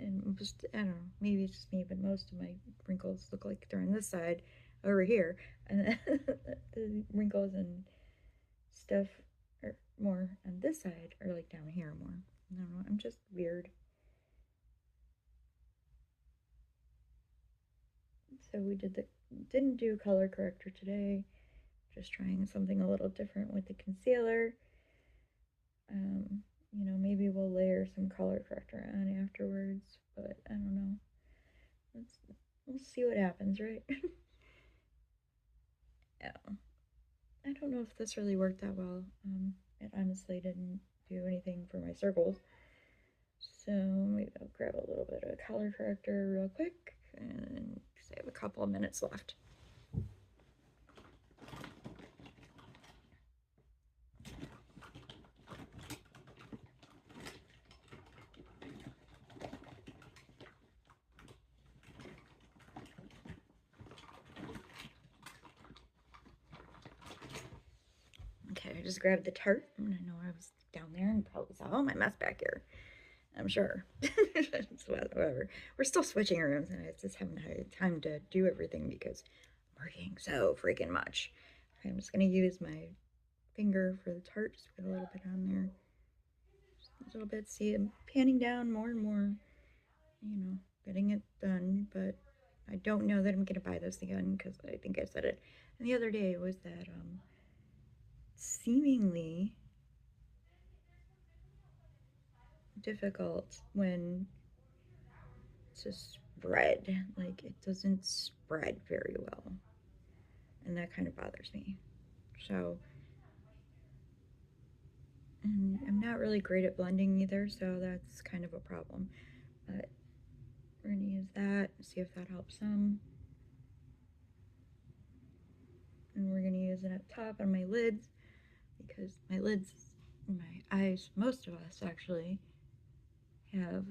And just, I don't know, maybe it's just me, but most of my wrinkles look like they're on this side over here, and then the wrinkles and stuff are more on this side, or like down here more. I don't know, I'm just weird. So we didn't do color corrector today, just trying something a little different with the concealer. Maybe we'll layer some color corrector on afterwards, but I don't know. We'll see what happens, right? Yeah. I don't know if this really worked that well. It honestly didn't do anything for my circles. So maybe I'll grab a little bit of color corrector real quick and I have a couple of minutes left. Okay, I just grabbed the Tarte. I know I was down there and probably saw all my mess back here. I'm sure. So whatever. We're still switching rooms, and I just haven't had time to do everything because I'm working so freaking much. I'm just gonna use my finger for the Tarte. Just put a little bit on there. Just a little bit. See, I'm panning down more and more. Getting it done. But I don't know that I'm gonna buy this again because I think I said it. And the other day was that seemingly difficult when to spread. Like, it doesn't spread very well. And that kind of bothers me. So, and I'm not really great at blending either, so that's kind of a problem. But we're gonna use that, see if that helps some. And we're gonna use it up top on my lids because my lids, my eyes, most of us actually have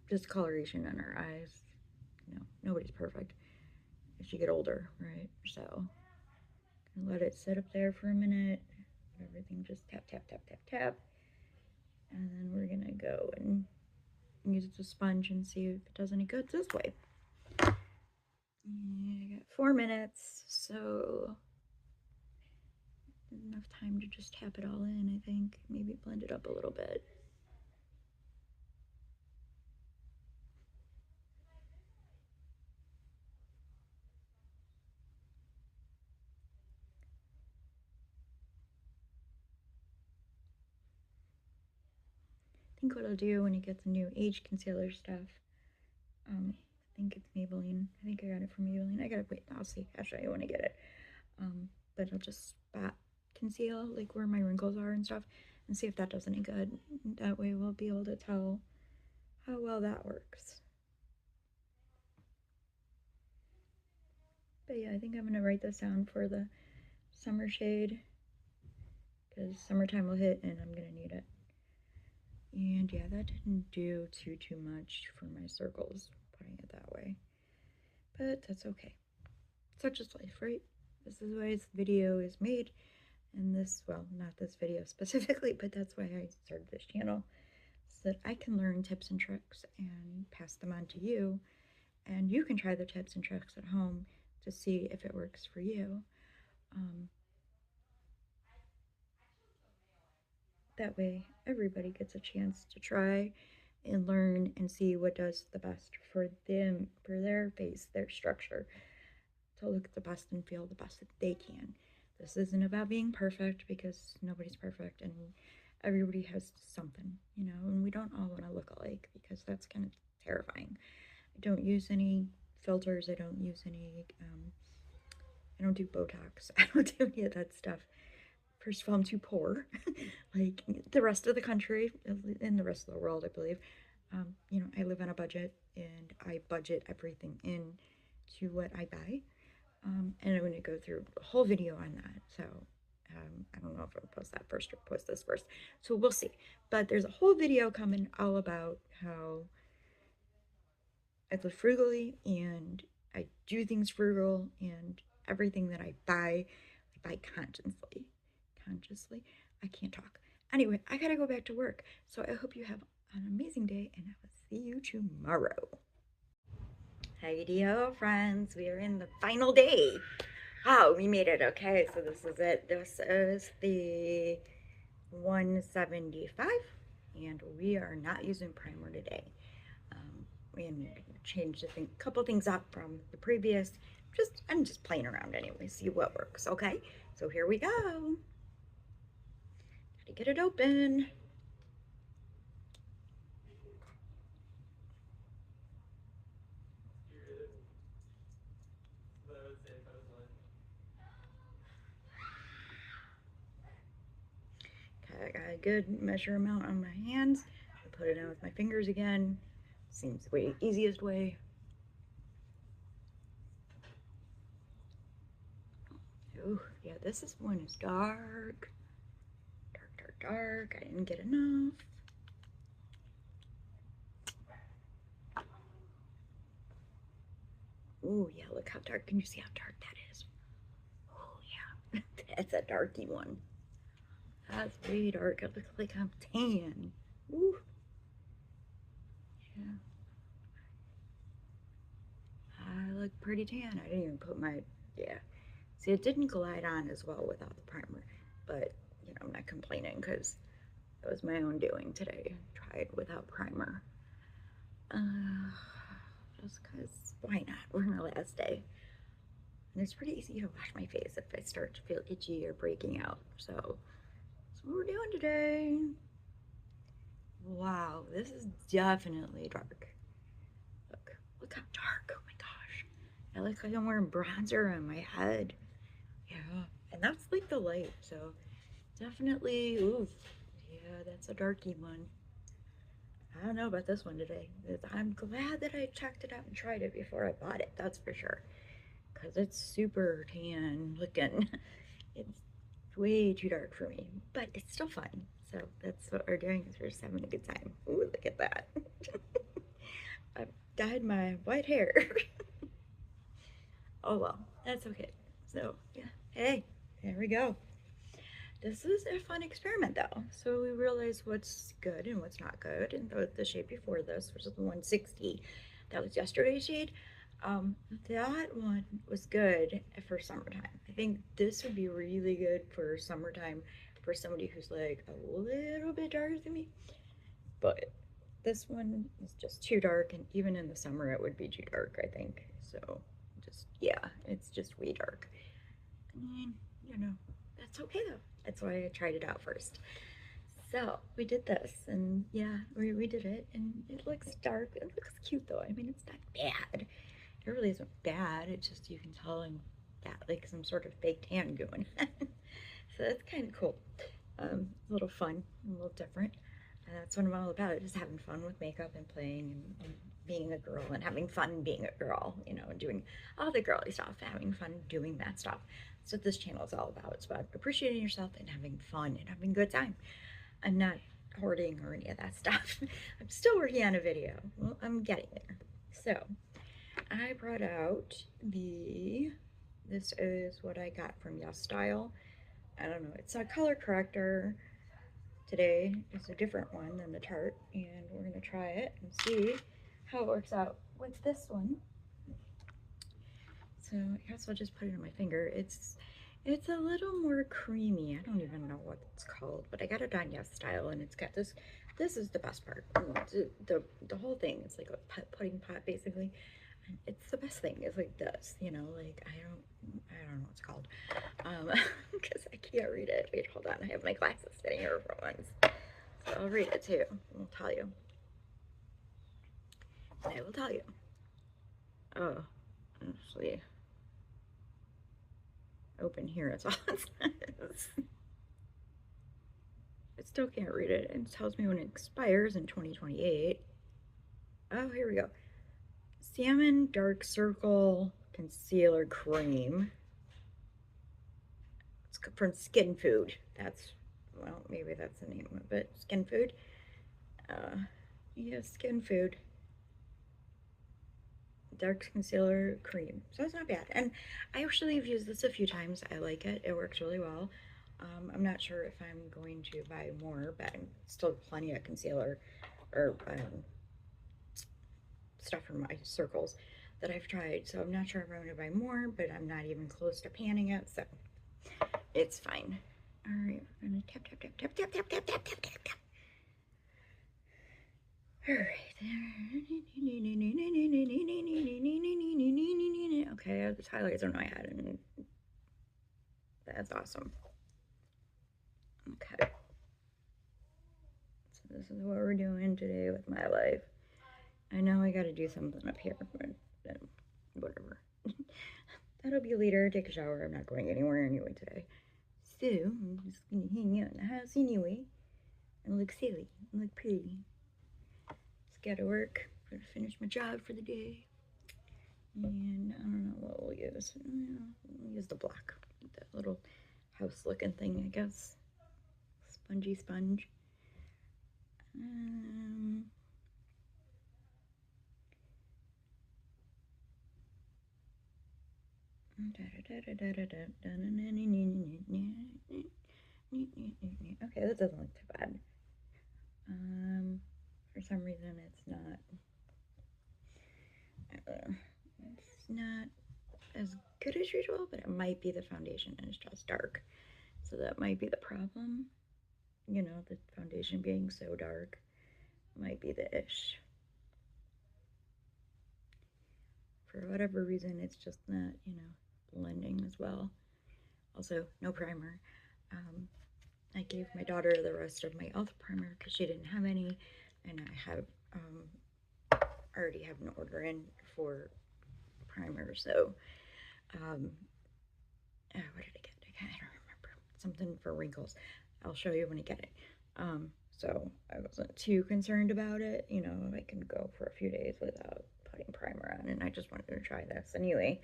discoloration in our eyes. Nobody's perfect as you get older, right? So let it sit up there for a minute. Everything just tap, tap, tap, tap, tap. And then we're gonna go and use the sponge and see if it does any good this way. Yeah, I got 4 minutes, so enough time to just tap it all in, I think. Maybe blend it up a little bit. I think what I'll do when you get the new age concealer stuff, I think it's Maybelline. I think I got it from Maybelline. I gotta wait. I'll see. I'll show you when I get it. but I'll just spot conceal like where my wrinkles are and stuff and see if that does any good. That way we'll be able to tell how well that works. But yeah, I think I'm gonna write this down for the summer shade because summertime will hit and I'm gonna need it. And yeah, that didn't do too much for my circles, putting it that way. But that's okay. Such is life, right? This is why this video is made. And this, well, not this video specifically, but that's why I started this channel. So that I can learn tips and tricks and pass them on to you. And you can try the tips and tricks at home to see if it works for you. That way, everybody gets a chance to try and learn and see what does the best for them, for their face, their structure, to look the best and feel the best that they can. This isn't about being perfect because nobody's perfect and everybody has something, you know, and we don't all want to look alike because that's kind of terrifying. I don't use any filters. I don't use any, I don't do Botox. I don't do any of that stuff. First of all, I'm too poor, like the rest of the country and the rest of the world, I believe. You know, I live on a budget and I budget everything in to what I buy. And I'm going to go through a whole video on that. So I don't know if I'll post that first or post this first. So we'll see. But there's a whole video coming all about how I live frugally and I do things frugal and everything that I buy consciously. Consciously. I can't talk. Anyway, I gotta go back to work. So I hope you have an amazing day and I will see you tomorrow. Hey, friends. We are in the final day. Wow, we made it. Okay, so this is it. This is the 175 and we are not using primer today. We changed a couple things up from the previous. I'm just playing around anyway, see what works. Okay, so here we go. Gotta get it open. Okay, I got a good measure amount on my hands. I put it in with my fingers again. Seems the way easiest way. Oh, yeah, one is dark. Dark. I didn't get enough. Oh, yeah, look how dark. Can you see how dark that is? Oh, yeah. That's a darky one. That's way dark. It looks like I'm tan. Ooh. Yeah. I look pretty tan. I didn't even put my, yeah. See, it didn't glide on as well without the primer, but, you know, I'm not complaining because it was my own doing today. Tried without primer. Just because, why not? We're on our last day. And it's pretty easy to wash my face if I start to feel itchy or breaking out. So, that's what we're doing today. Wow, this is definitely dark. Look how dark. Oh my gosh. I look like I'm wearing bronzer on my head. Yeah, and that's like the light, so definitely, oof. Yeah, that's a darky one. I don't know about this one today. I'm glad that I checked it out and tried it before I bought it, that's for sure. Because it's super tan looking. It's way too dark for me, but it's still fun. So that's what we're doing, is we're just having a good time. Ooh, look at that. I've dyed my white hair. Oh well, that's okay. So yeah, hey, there we go. This is a fun experiment though. So we realized what's good and what's not good. And the shade before this, which is the 160, that was yesterday's shade. That one was good for summertime. I think this would be really good for summertime for somebody who's like a little bit darker than me. But this one is just too dark, and even in the summer it would be too dark, I think. So just, yeah, it's just way dark. And, you know, that's okay though. That's why I tried it out first. So we did this, and yeah, we did it, and it looks dark. It looks cute though. I mean, it's not bad. It really isn't bad. It's just, you can tell I'm that, like some sort of fake tan going on. So that's kind of cool. A little fun, a little different. And that's what I'm all about, just having fun with makeup and playing and being a girl and having fun being a girl, you know, and doing all the girly stuff, having fun doing that stuff. That's what this channel is all about. It's about appreciating yourself and having fun and having a good time. I'm not hoarding or any of that stuff. I'm still working on a video. Well, I'm getting there. So I brought out this is what I got from Yes Style. I don't know, it's a color corrector. Today is a different one than the Tarte, and we're gonna try it and see how it works out with this one. So I guess I'll just put it on my finger. It's a little more creamy. I don't even know what it's called, but I got it on Yes Style, and it's got this. This is the best part. The whole thing is like a pudding pot basically. And it's the best thing. It's like this, you know, like I don't know what it's called, because I can't read it. Wait, hold on. I have my glasses sitting here for once, so I'll read it too. I'll tell you. I will tell you. Oh, actually, open here. It's all it says. I still can't read it. It tells me when it expires in 2028. Oh, here we go. Salmon Dark Circle Concealer Cream. It's from Skin Food. That's, well, maybe that's the name of it. Skin Food. Yeah, Skin Food. Dark Concealer Cream. So it's not bad. And I actually have used this a few times. I like it. It works really well. I'm not sure if I'm going to buy more, but I'm still plenty of concealer or stuff from my circles that I've tried. So I'm not sure if I'm going to buy more, but I'm not even close to panning it. So it's fine. All right, we're gonna tap, tap, tap, tap, tap, tap, tap, tap, tap, tap, tap. All right. Okay, the highlights are in my head, and that's awesome. Okay. So this is what we're doing today with my life. I know I gotta do something up here, but whatever. That'll be later. Take a shower. I'm not going anywhere anyway today. So I'm just gonna hang out in the house anyway and look silly and look pretty. Just gotta work. Gotta finish my job for the day. And I don't know what we'll use. We'll use the black, that little house looking thing, I guess. Spongy sponge. Okay, that doesn't look too bad. For some reason it's not as good as usual, but it might be the foundation and it's just dark. So that might be the problem. You know, the foundation being so dark might be the ish. For whatever reason, it's just not, you know, blending as well. Also, no primer. I gave my daughter the rest of my e.l.f. primer because she didn't have any, and I have already have an order in for primer. So, what did I get? I don't remember. Something for wrinkles. I'll show you when I get it. So I wasn't too concerned about it. You know, I can go for a few days without putting primer on, and I just wanted to try this anyway.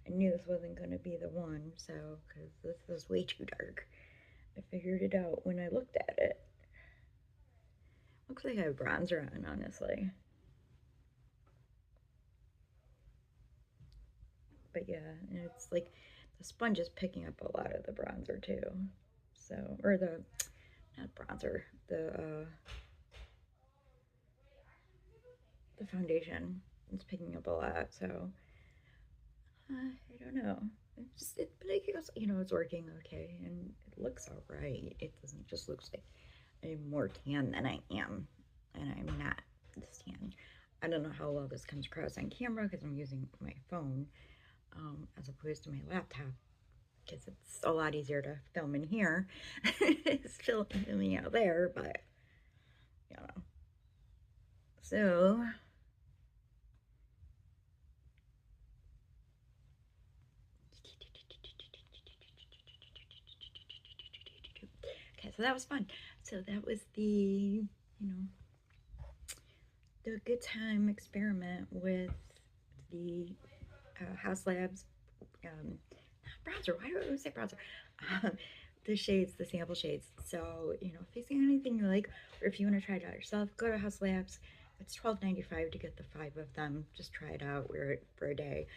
I knew this wasn't going to be the one, so because this is way too dark. I figured it out when I looked at it. Looks like I have bronzer on, honestly. But yeah, and it's like the sponge is picking up a lot of the bronzer too. So, or the, not bronzer, the foundation is picking up a lot. So, I don't know. But I guess, you know, it's working okay, and it looks all right. It doesn't just look like I'm more tan than I am, and I'm not this tan. I don't know how well this comes across on camera because I'm using my phone as opposed to my laptop, because it's a lot easier to film in here. It's filming out there, but you know. So so that was fun. So that was the, the good time experiment with the Haus Labs bronzer. Why do I always say bronzer? Um, the shades, the sample shades. So, if you see anything you like, or if you want to try it out yourself, go to Haus Labs. It's $12.95 to get the 5 of them. Just try it out, wear it for a day.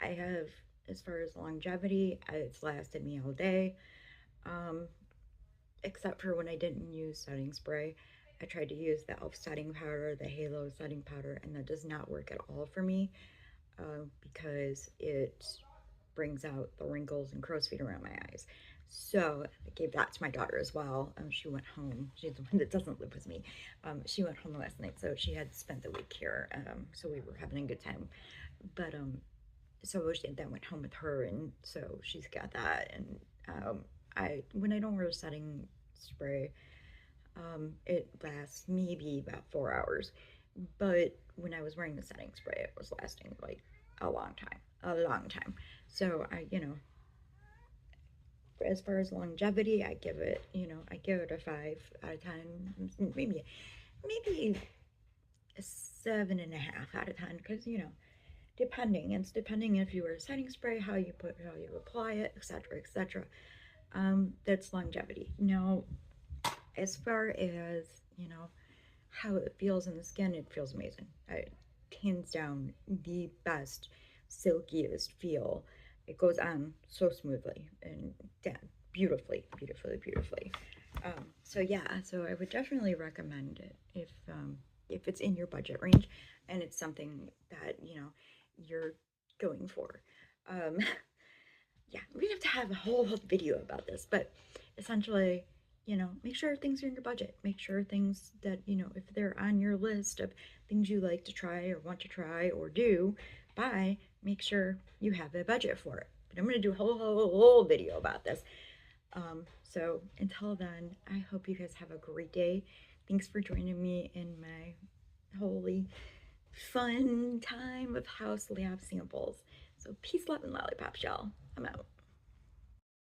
I have, as far as longevity, it's lasted me all day. Um, except for when I didn't use setting spray. I tried to use the e.l.f. setting powder, the Halo setting powder, and that does not work at all for me because it brings out the wrinkles and crow's feet around my eyes. So I gave that to my daughter as well. She went home. She's the one that doesn't live with me. She went home last night, so she had spent the week here. So we were having a good time. But so she then went home with her, and so she's got that. And when I don't wear setting spray, it lasts maybe about 4 hours. But when I was wearing the setting spray, it was lasting like a long time. So as far as longevity, I give it a 5 out of 10, maybe a 7.5 out of 10, because depending if you wear setting spray, how you apply it, etc. That's longevity. Now, as far as how it feels in the skin, it feels amazing. Hands down, the best, silkiest feel. It goes on so smoothly and beautifully. So yeah, so I would definitely recommend it if it's in your budget range and it's something that you're going for. Yeah, we'd have to have a whole video about this, but essentially, make sure things are in your budget. Make sure things that, if they're on your list of things you like to try or want to try or do, buy, make sure you have a budget for it. But I'm going to do a whole video about this. So until then, I hope you guys have a great day. Thanks for joining me in my holy fun time of Haus Lab samples. So peace, love, and lollipop, y'all. I'm out.